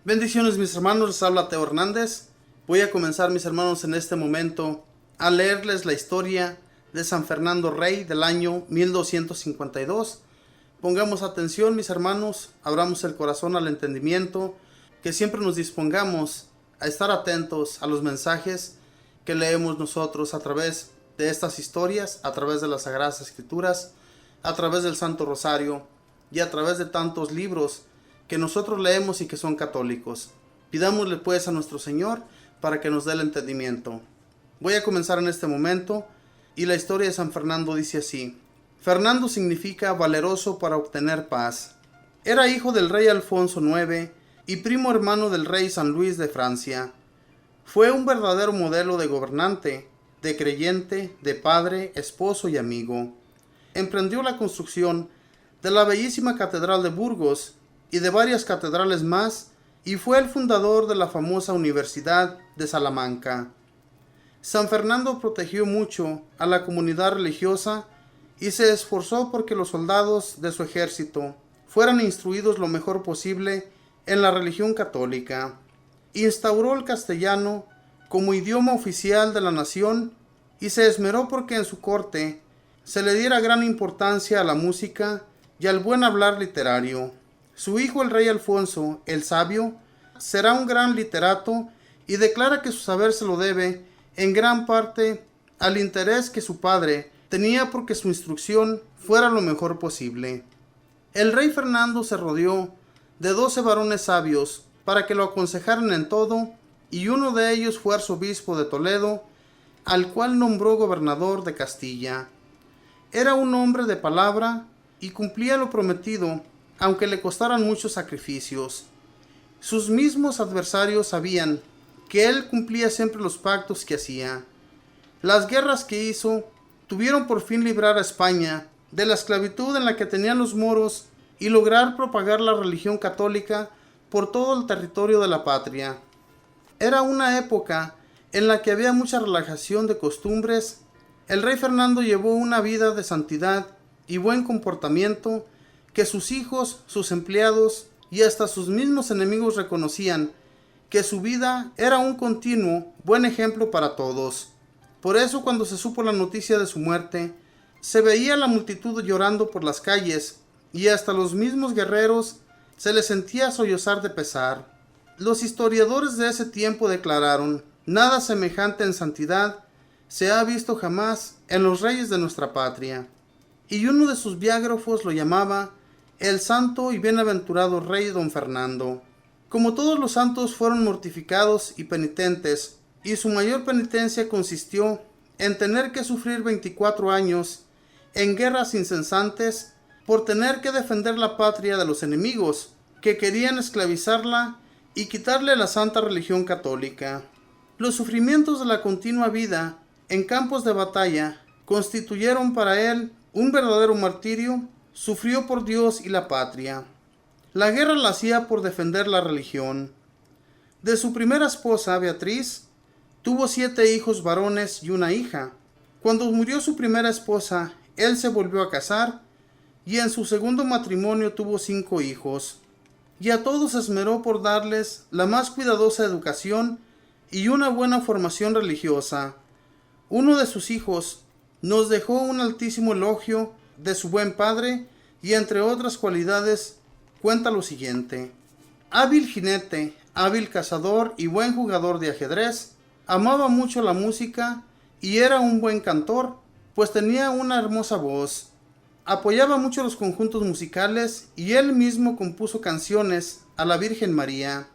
Bendiciones mis hermanos, les habla Teo Hernández. Voy a comenzar mis hermanos en este momento a leerles la historia de San Fernando Rey del año 1252. Pongamos atención mis hermanos, abramos el corazón al entendimiento, que siempre nos dispongamos a estar atentos a los mensajes que leemos nosotros a través de estas historias, a través de las Sagradas Escrituras, a través del Santo Rosario y a través de tantos libros que nosotros leemos y que son católicos. Pidámosle pues a nuestro Señor para que nos dé el entendimiento. Voy a comenzar en este momento y la historia de San Fernando dice así. Fernando significa valeroso para obtener paz. Era hijo del rey Alfonso IX y primo hermano del rey San Luis de Francia. Fue un verdadero modelo de gobernante, de creyente, de padre, esposo y amigo. Emprendió la construcción de la bellísima Catedral de Burgos y de varias catedrales más, y fue el fundador de la famosa Universidad de Salamanca. San Fernando protegió mucho a la comunidad religiosa y se esforzó porque los soldados de su ejército fueran instruidos lo mejor posible en la religión católica. Instauró el castellano como idioma oficial de la nación y se esmeró porque en su corte se le diera gran importancia a la música y al buen hablar literario. Su hijo el rey Alfonso, el Sabio, será un gran literato y declara que su saber se lo debe en gran parte al interés que su padre tenía porque su instrucción fuera lo mejor posible. El rey Fernando se rodeó de 12 varones sabios para que lo aconsejaran en todo, y uno de ellos fue arzobispo de Toledo, al cual nombró gobernador de Castilla. Era un hombre de palabra y cumplía lo prometido, aunque le costaran muchos sacrificios. Sus mismos adversarios sabían que él cumplía siempre los pactos que hacía. Las guerras que hizo tuvieron por fin librar a España de la esclavitud en la que tenían los moros y lograr propagar la religión católica por todo el territorio de la patria. Era una época en la que había mucha relajación de costumbres. El rey Fernando llevó una vida de santidad y buen comportamiento que sus hijos, sus empleados y hasta sus mismos enemigos reconocían que su vida era un continuo buen ejemplo para todos. Por eso cuando se supo la noticia de su muerte, se veía la multitud llorando por las calles y hasta los mismos guerreros se les sentía sollozar de pesar. Los historiadores de ese tiempo declararon: nada semejante en santidad se ha visto jamás en los reyes de nuestra patria. Y uno de sus biógrafos lo llamaba el santo y bienaventurado rey don Fernando. Como todos los santos fueron mortificados y penitentes, y su mayor penitencia consistió en tener que sufrir 24 años en guerras incesantes por tener que defender la patria de los enemigos que querían esclavizarla y quitarle la santa religión católica. Los sufrimientos de la continua vida en campos de batalla constituyeron para él un verdadero martirio. Sufrió por Dios y la patria. La guerra la hacía por defender la religión. De su primera esposa, Beatriz, tuvo 7 hijos varones y una hija. Cuando murió su primera esposa, él se volvió a casar y en su segundo matrimonio tuvo 5 hijos. Y a todos esmeró por darles la más cuidadosa educación y una buena formación religiosa. Uno de sus hijos nos dejó un altísimo elogio de su buen padre, y entre otras cualidades cuenta lo siguiente: hábil jinete, hábil cazador y buen jugador de ajedrez, amaba mucho la música y era un buen cantor, pues tenía una hermosa voz. Apoyaba mucho los conjuntos musicales y él mismo compuso canciones a la Virgen María.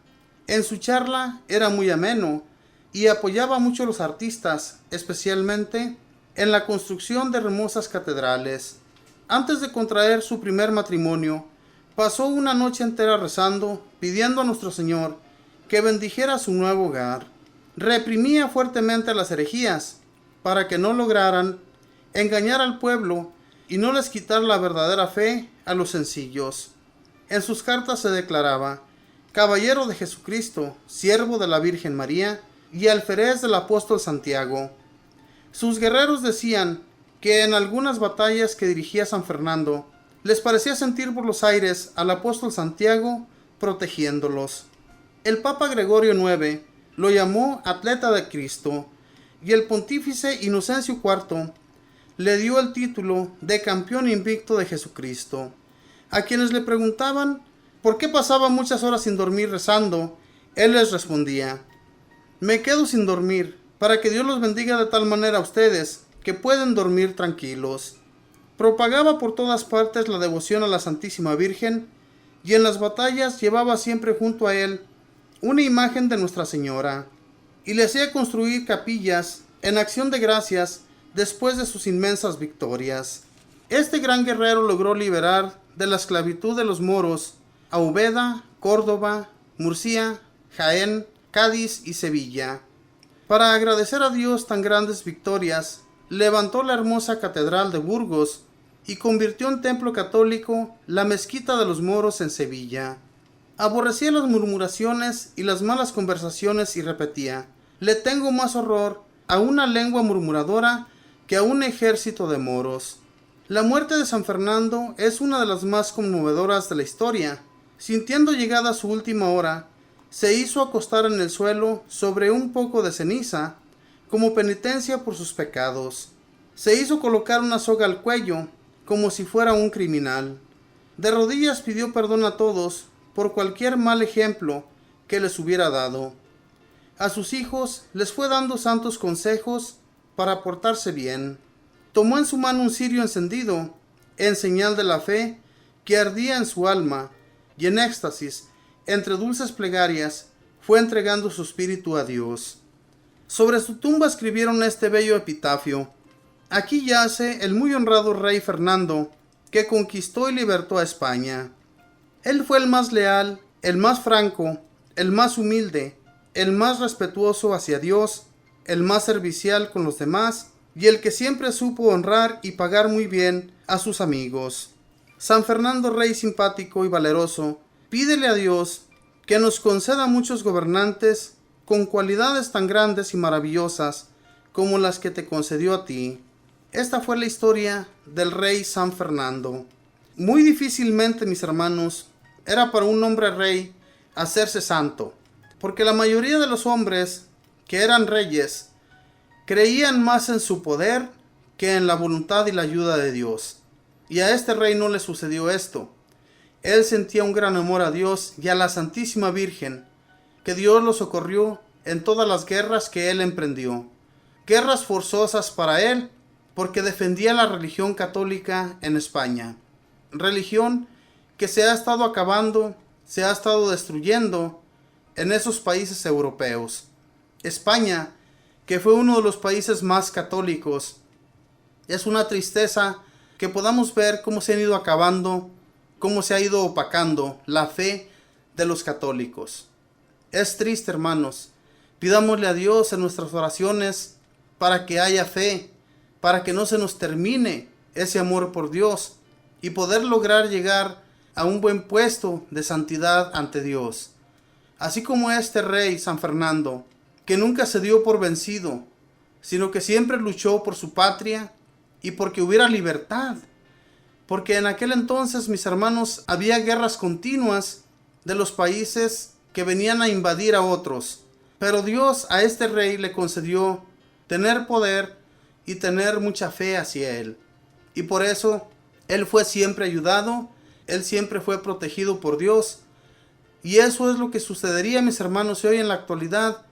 En su charla era muy ameno y apoyaba mucho a los artistas, especialmente en la construcción de hermosas catedrales. Antes de contraer su primer matrimonio, pasó una noche entera rezando, pidiendo a nuestro Señor que bendijera su nuevo hogar. Reprimía fuertemente las herejías, para que no lograran engañar al pueblo y no les quitar la verdadera fe a los sencillos. En sus cartas se declaraba: caballero de Jesucristo, siervo de la Virgen María y alférez del apóstol Santiago. Sus guerreros decían que en algunas batallas que dirigía San Fernando, les parecía sentir por los aires al apóstol Santiago protegiéndolos. El Papa Gregorio IX lo llamó atleta de Cristo y el pontífice Inocencio IV le dio el título de campeón invicto de Jesucristo. A quienes le preguntaban por qué pasaba muchas horas sin dormir rezando, él les respondía: me quedo sin dormir para que Dios los bendiga de tal manera a ustedes que pueden dormir tranquilos. Propagaba por todas partes la devoción a la Santísima Virgen y en las batallas llevaba siempre junto a él una imagen de Nuestra Señora y le hacía construir capillas en acción de gracias después de sus inmensas victorias. Este gran guerrero logró liberar de la esclavitud de los moros a Úbeda, Córdoba, Murcia, Jaén, Cádiz y Sevilla. Para agradecer a Dios tan grandes victorias, levantó la hermosa catedral de Burgos y convirtió en templo católico la mezquita de los moros en Sevilla. Aborrecía las murmuraciones y las malas conversaciones y repetía: le tengo más horror a una lengua murmuradora que a un ejército de moros. La muerte de San Fernando es una de las más conmovedoras de la historia. Sintiendo llegada su última hora, se hizo acostar en el suelo sobre un poco de ceniza, como penitencia por sus pecados. Se hizo colocar una soga al cuello, como si fuera un criminal. De rodillas pidió perdón a todos por cualquier mal ejemplo que les hubiera dado. A sus hijos les fue dando santos consejos para portarse bien. Tomó en su mano un cirio encendido, en señal de la fe que ardía en su alma, y en éxtasis, entre dulces plegarias, fue entregando su espíritu a Dios. Sobre su tumba escribieron este bello epitafio: aquí yace el muy honrado rey Fernando, que conquistó y libertó a España. Él fue el más leal, el más franco, el más humilde, el más respetuoso hacia Dios, el más servicial con los demás, y el que siempre supo honrar y pagar muy bien a sus amigos. San Fernando, rey simpático y valeroso, pídele a Dios que nos conceda muchos gobernantes con cualidades tan grandes y maravillosas como las que te concedió a ti. Esta fue la historia del rey San Fernando. Muy difícilmente, mis hermanos, era para un hombre rey hacerse santo, porque la mayoría de los hombres que eran reyes creían más en su poder que en la voluntad y la ayuda de Dios. Y a este rey no le sucedió esto. Él sentía un gran amor a Dios y a la Santísima Virgen, que Dios lo socorrió en todas las guerras que él emprendió. Guerras forzosas para él, porque defendía la religión católica en España. Religión que se ha estado acabando, se ha estado destruyendo en esos países europeos. España, que fue uno de los países más católicos. Es una tristeza que podamos ver cómo se han ido acabando, cómo se ha ido opacando la fe de los católicos. Es triste, hermanos. Pidámosle a Dios en nuestras oraciones para que haya fe, para que no se nos termine ese amor por Dios y poder lograr llegar a un buen puesto de santidad ante Dios. Así como este rey, San Fernando, que nunca se dio por vencido, sino que siempre luchó por su patria y porque hubiera libertad. Porque en aquel entonces, mis hermanos, había guerras continuas de los países que venían a invadir a otros. Pero Dios a este rey le concedió tener poder y tener mucha fe hacia él. Y por eso él fue siempre ayudado, él siempre fue protegido por Dios. Y eso es lo que sucedería, mis hermanos, si hoy en la actualidad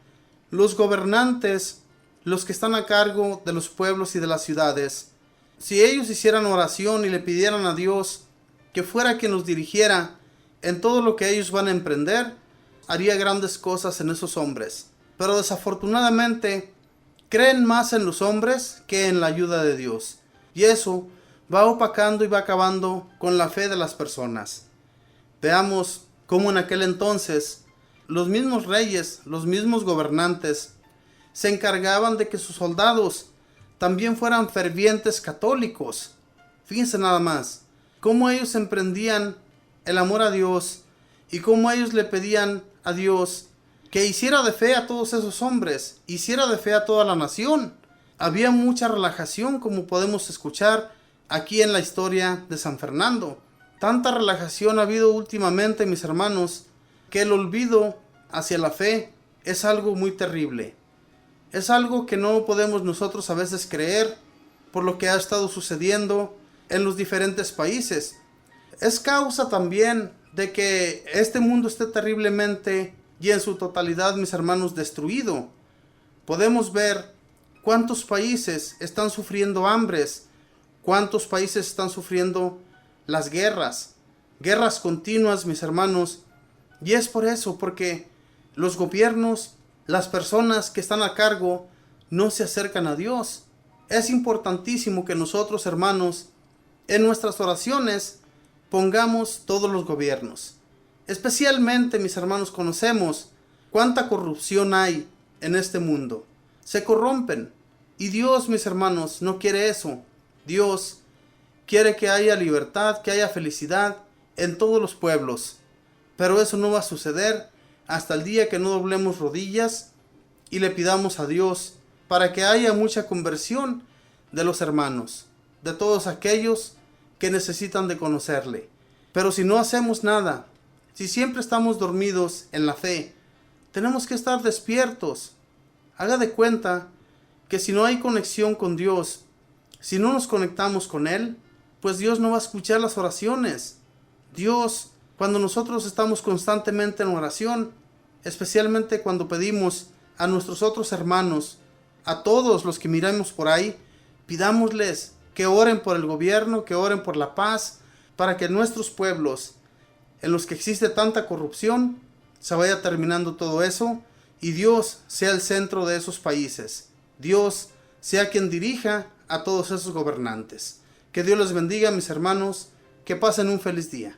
los gobernantes, los que están a cargo de los pueblos y de las ciudades, si ellos hicieran oración y le pidieran a Dios que fuera quien los dirigiera en todo lo que ellos van a emprender, haría grandes cosas en esos hombres. Pero desafortunadamente creen más en los hombres que en la ayuda de Dios. Y eso va opacando y va acabando con la fe de las personas. Veamos cómo en aquel entonces los mismos reyes, los mismos gobernantes, se encargaban de que sus soldados también fueran fervientes católicos. Fíjense nada más, cómo ellos emprendían el amor a Dios y cómo ellos le pedían a Dios que hiciera de fe a todos esos hombres, hiciera de fe a toda la nación. Había mucha relajación, como podemos escuchar aquí en la historia de San Fernando. Tanta relajación ha habido últimamente, mis hermanos, que el olvido hacia la fe es algo muy terrible. Es algo que no podemos nosotros a veces creer por lo que ha estado sucediendo en los diferentes países. Es causa también de que este mundo esté terriblemente y en su totalidad, mis hermanos, destruido. Podemos ver cuántos países están sufriendo hambres, cuántos países están sufriendo las guerras continuas, mis hermanos. Y es por eso, porque los gobiernos, las personas que están a cargo, no se acercan a Dios. Es importantísimo que nosotros, hermanos, en nuestras oraciones pongamos todos los gobiernos. Especialmente, mis hermanos, conocemos cuánta corrupción hay en este mundo. Se corrompen. Y Dios, mis hermanos, no quiere eso. Dios quiere que haya libertad, que haya felicidad en todos los pueblos. Pero eso no va a suceder hasta el día que no doblemos rodillas y le pidamos a Dios para que haya mucha conversión de los hermanos, de todos aquellos que necesitan de conocerle. Pero si no hacemos nada, si siempre estamos dormidos en la fe, tenemos que estar despiertos. Haga de cuenta que si no hay conexión con Dios, si no nos conectamos con Él, pues Dios no va a escuchar las oraciones. Dios, cuando nosotros estamos constantemente en oración, especialmente cuando pedimos a nuestros otros hermanos, a todos los que miramos por ahí, pidámosles que oren por el gobierno, que oren por la paz, para que en nuestros pueblos, en los que existe tanta corrupción, se vaya terminando todo eso y Dios sea el centro de esos países. Dios sea quien dirija a todos esos gobernantes. Que Dios les bendiga, mis hermanos, que pasen un feliz día.